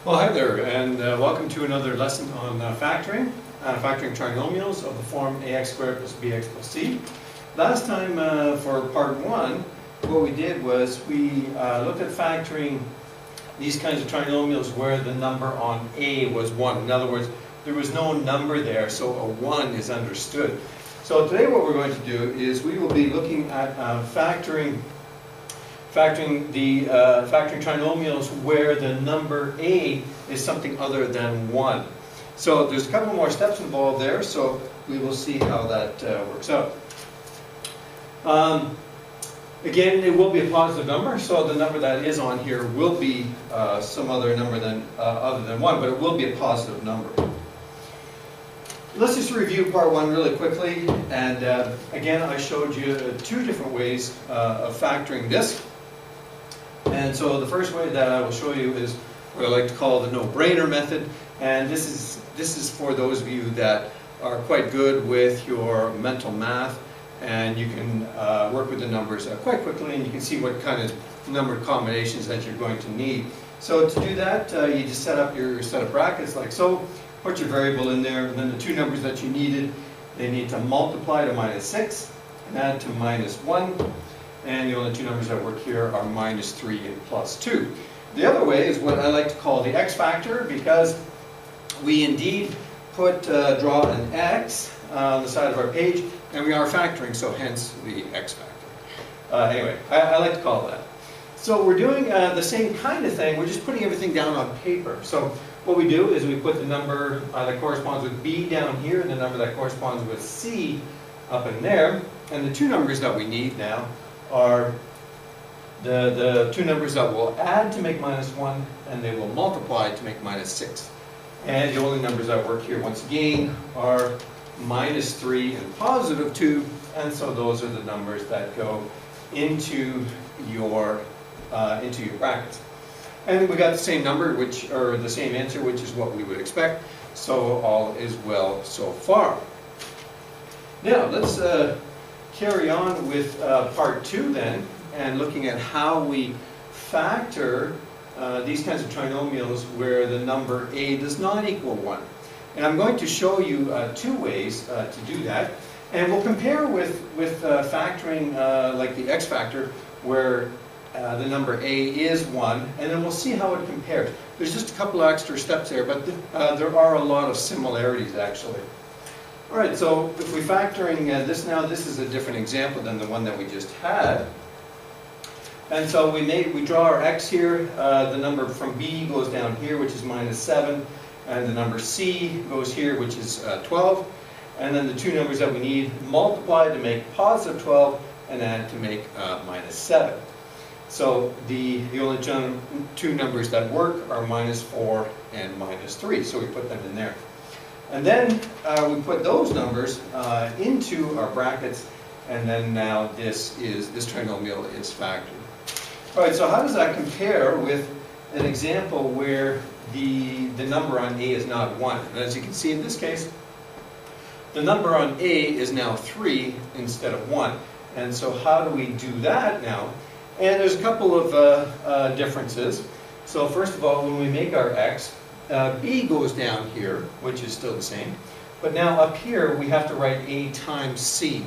Well, hi there, and welcome to another lesson on factoring trinomials of the form ax squared plus bx plus c. Last time for part one, what we did was we looked at factoring these kinds of trinomials where the number on a was 1. In other words, there was no number there, so a 1 is understood. So today what we're going to do is we will be looking at factoring trinomials where the number a is something other than 1. So there's a couple more steps involved there, so we will see how that works out. Again, it will be a positive number, so the number that is on here will be some other number other than 1, but it will be a positive number. Let's just review part 1 really quickly, and again I showed you two different ways of factoring this. And so the first way that I will show you is what I like to call the no-brainer method, and this is for those of you that are quite good with your mental math, and you can work with the numbers quite quickly, and you can see what kind of number combinations that you're going to need. So to do that, you just set up your set of brackets like so, put your variable in there, and then the two numbers that you needed, they need to multiply to -6 and add to -1. And the only two numbers that work here are -3 and +2. The other way is what I like to call the x factor, because we indeed draw an x on the side of our page, and we are factoring, so hence the x factor. Anyway, I like to call it that. So we're doing the same kind of thing, we're just putting everything down on paper. So what we do is we put the number that corresponds with b down here, and the number that corresponds with c up in there, and the two numbers that we need now are the two numbers that will add to make -1, and they will multiply to make -6. And the only numbers that work here, once again, are -3 and +2, and so those are the numbers that go into your brackets. And we got the same number, or the same answer, which is what we would expect. So all is well so far. Now let's carry on with part 2 then, and looking at how we factor these kinds of trinomials where the number a does not equal 1. And I'm going to show you two ways to do that, and we'll compare with factoring like the x factor, where the number a is 1, and then we'll see how it compares. There's just a couple of extra steps there, but there are a lot of similarities actually. Alright, so if we're factoring this now, this is a different example than the one that we just had. And so we draw our x here, the number from b goes down here, which is -7, and the number c goes here, which is 12. And then the two numbers that we need multiply to make +12 and add to make -7. So the only two numbers that work are -4 and -3, so we put them in there. And then we put those numbers into our brackets, and then now this trinomial is factored. All right, so how does that compare with an example where the number on a is not 1? And as you can see in this case, the number on a is now 3 instead of 1. And so how do we do that now? And there's a couple of differences. So first of all, when we make our x, b goes down here, which is still the same. But now up here, we have to write a times c.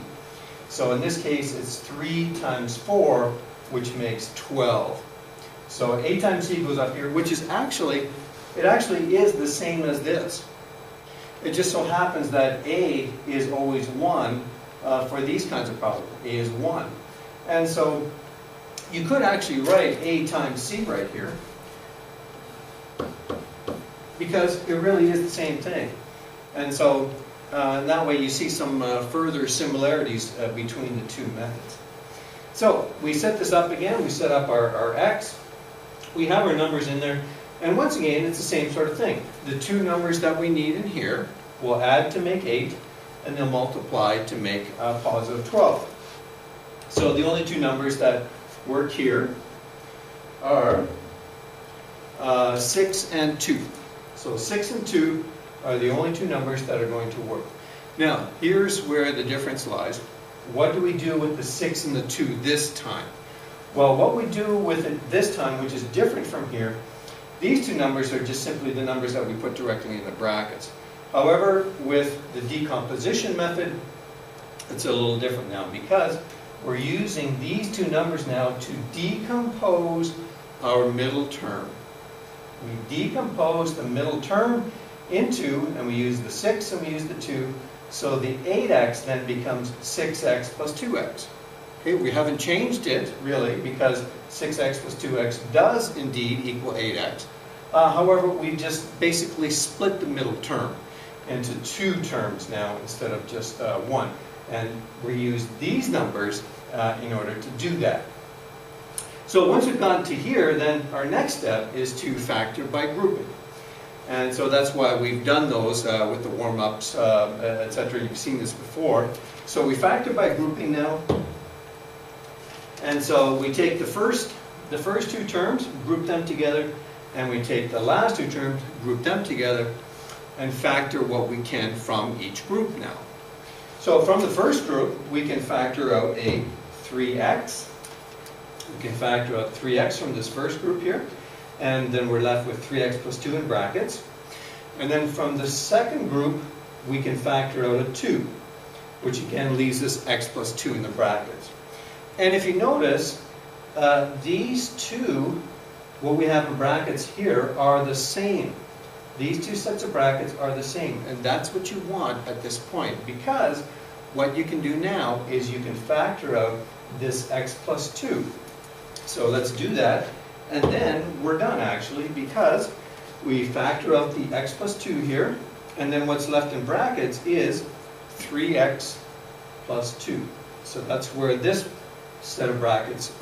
So in this case, it's 3 times 4, which makes 12. So a times c goes up here, which is actually is the same as this. It just so happens that a is always 1 for these kinds of problems. A is 1. And so you could actually write a times c right here, because it really is the same thing. And so that way you see some further similarities between the two methods. So we set this up again, we set up our x, we have our numbers in there, and once again it's the same sort of thing. The two numbers that we need in here will add to make 8, and they'll multiply to make +12. So the only two numbers that work here are 6 and 2. So 6 and 2 are the only two numbers that are going to work. Now, here's where the difference lies. What do we do with the 6 and the 2 this time? Well, what we do with it this time, which is different from here, These two numbers are just simply the numbers that we put directly in the brackets. However, with the decomposition method, it's a little different now because we're using these two numbers now to decompose our middle term. We decompose the middle term into, and we use the 6 and we use the 2, so the 8x then becomes 6x plus 2x. Okay, we haven't changed it really because 6x plus 2x does indeed equal 8x. However, we just basically split the middle term into two terms now instead of just one. And we use these numbers in order to do that. So once we've gotten to here, then our next step is to factor by grouping. And so that's why we've done those with the warm-ups, etc. You've seen this before. So we factor by grouping now. And so we take the first two terms, group them together, and we take the last two terms, group them together, and factor what we can from each group now. So from the first group, we can factor out a 3x. We can factor out 3x from this first group here, and then we're left with 3x plus 2 in brackets. And then from the second group, we can factor out a 2, which again leaves us x plus 2 in the brackets. And if you notice, these two, what we have in brackets here, are the same. These two sets of brackets are the same, and that's what you want at this point, because what you can do now is you can factor out this x plus 2. So let's do that, and then we're done actually, because we factor out the x plus 2 here, and then what's left in brackets is 3x plus 2. So that's where this set of brackets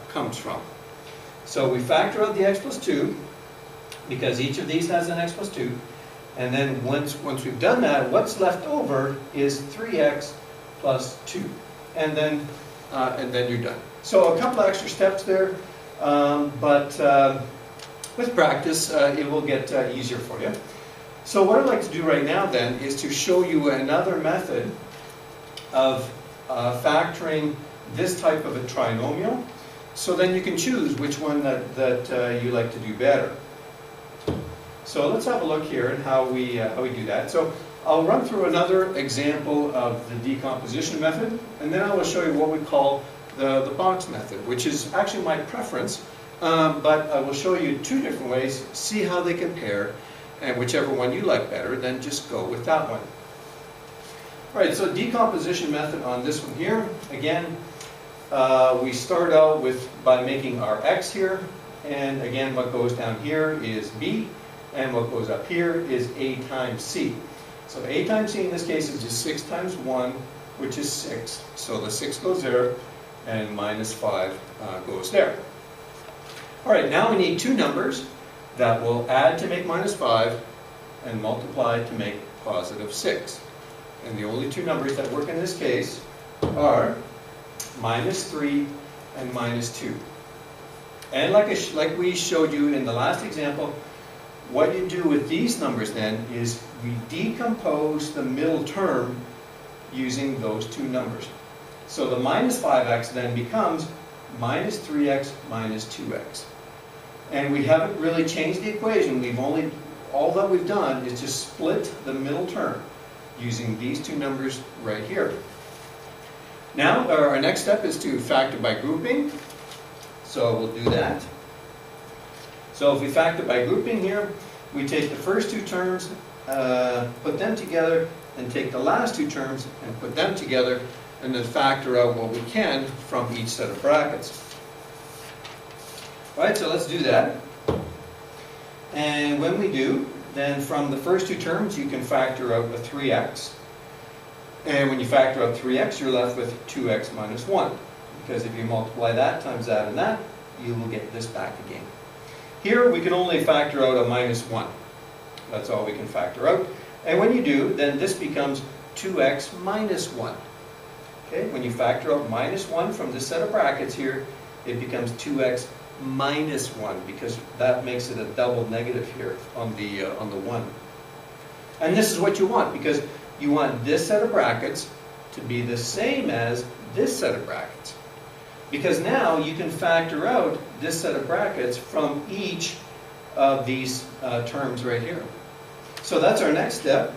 comes from. So we factor out the x plus 2, because each of these has an x plus 2, and then once we've done that, what's left over is 3x plus 2, and then you're done. So a couple of extra steps there, but with practice it will get easier for you. So what I'd like to do right now then is to show you another method of factoring this type of a trinomial, so then you can choose which one that you like to do better. So let's have a look here at how we do that. So I'll run through another example of the decomposition method, and then I will show you what we call the box method, which is actually my preference, but I will show you two different ways, see how they compare, and whichever one you like better, then just go with that one. All right, so decomposition method on this one here. Again, we start out by making our x here, and again what goes down here is b, and what goes up here is a times c. So a times c in this case is just 6 times 1, which is 6. So the 6 goes there, and minus 5 goes there. All right, now we need two numbers that will add to make minus 5 and multiply to make positive 6. And the only two numbers that work in this case are minus 3 and minus 2. And like we showed you in the last example, what you do with these numbers then is we decompose the middle term using those two numbers. So the minus 5x then becomes minus 3x minus 2x. And we haven't really changed the equation. All that we've done is just split the middle term using these two numbers right here. Now our next step is to factor by grouping. So we'll do that. So if we factor by grouping here, we take the first two terms, put them together, and take the last two terms and put them together, and then factor out what we can from each set of brackets. All right, so let's do that. And when we do, then from the first two terms you can factor out a 3x. And when you factor out 3x, you're left with 2x minus 1. Because if you multiply that times that and that, you will get this back again. Here we can only factor out a minus 1. That's all we can factor out. And when you do, then this becomes 2x minus 1. Okay, when you factor out minus 1 from this set of brackets here, it becomes 2x minus 1, because that makes it a double negative here on the 1. And this is what you want, because you want this set of brackets to be the same as this set of brackets. Because now you can factor out this set of brackets from each of these terms right here. So that's our next step,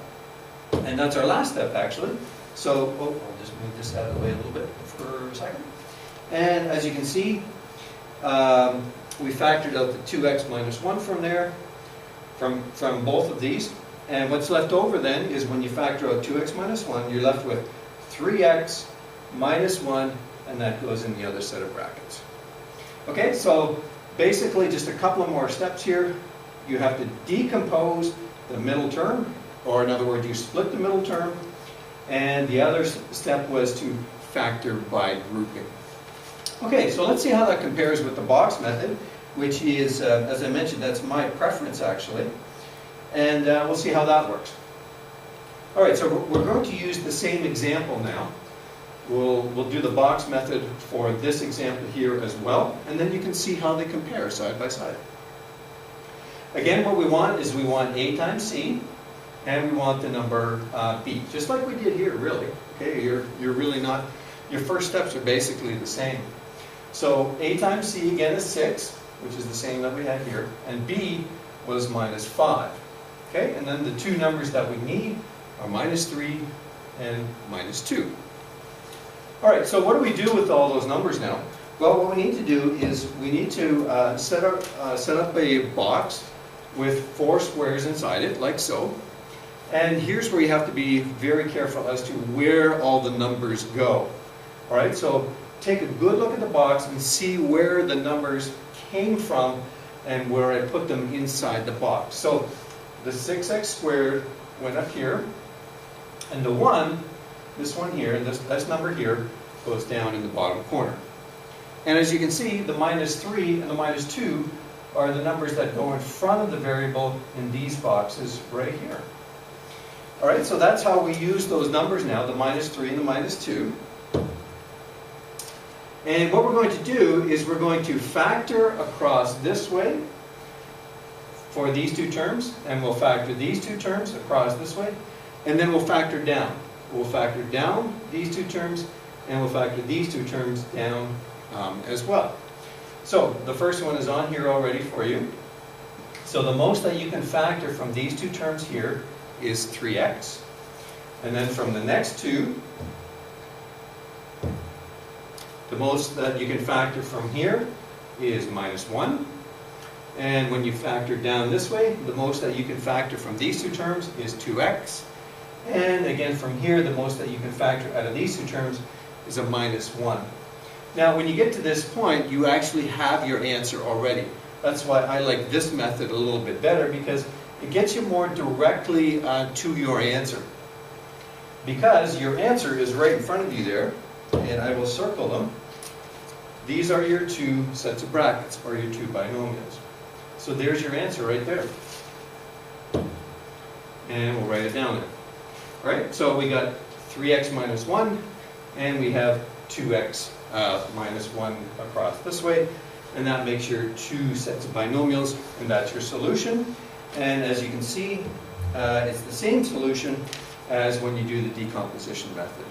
and that's our last step actually. So I'll just move this out of the way a little bit for a second. And as you can see, we factored out the 2x minus 1 from there, from both of these. And what's left over then is when you factor out 2x minus 1, you're left with 3x minus 1, and that goes in the other set of brackets. Okay, so basically just a couple of more steps here. You have to decompose the middle term, or in other words, you split the middle term, and the other step was to factor by grouping. Okay, so let's see how that compares with the box method, which is, as I mentioned, that's my preference actually. And we'll see how that works. All right, so we're going to use the same example now. We'll do the box method for this example here as well, and then you can see how they compare side by side. Again, what we want is we want A times C, and we want the number B, just like we did here, really. Okay, you're really not, your first steps are basically the same. So A times C again is 6, which is the same that we had here, and B was minus 5. Okay, and then the two numbers that we need are minus 3 and minus 2. All right, so what do we do with all those numbers now? Well, what we need to do is we need to set up a box with 4 squares inside it, like so. And here's where you have to be very careful as to where all the numbers go. All right, so take a good look at the box and see where the numbers came from and where I put them inside the box. So the 6x squared went up here, and the 1, this one here, this number here, goes down in the bottom corner. And as you can see, the minus 3 and the minus 2 are the numbers that go in front of the variable in these boxes right here. All right, so that's how we use those numbers now, the minus 3 and the minus 2. And what we're going to do is we're going to factor across this way for these two terms, and we'll factor these two terms across this way, and then we'll factor down. We'll factor down these two terms, and we'll factor these two terms down as well. So the first one is on here already for you. So the most that you can factor from these two terms here is 3x. And then from the next two, the most that you can factor from here is minus 1. And when you factor down this way, the most that you can factor from these two terms is 2x. And again, from here, the most that you can factor out of these two terms is a minus 1. Now, when you get to this point, you actually have your answer already. That's why I like this method a little bit better, because it gets you more directly to your answer. Because your answer is right in front of you there, and I will circle them. These are your two sets of brackets, or your two binomials. So there's your answer right there. And we'll write it down there. All right, so we got 3x minus 1, and we have 2x minus 1 across this way. And that makes your two sets of binomials, and that's your solution. And as you can see, it's the same solution as when you do the decomposition method.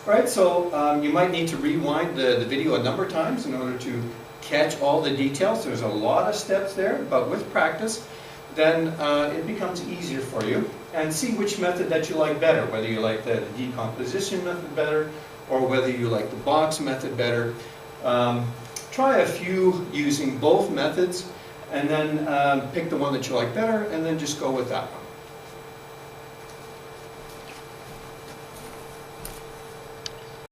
All right, so you might need to rewind the video a number of times in order to catch all the details. There's a lot of steps there, but with practice, then it becomes easier for you. And see which method that you like better, whether you like the decomposition method better, or whether you like the box method better. Try a few using both methods, and then pick the one that you like better, and then just go with that one.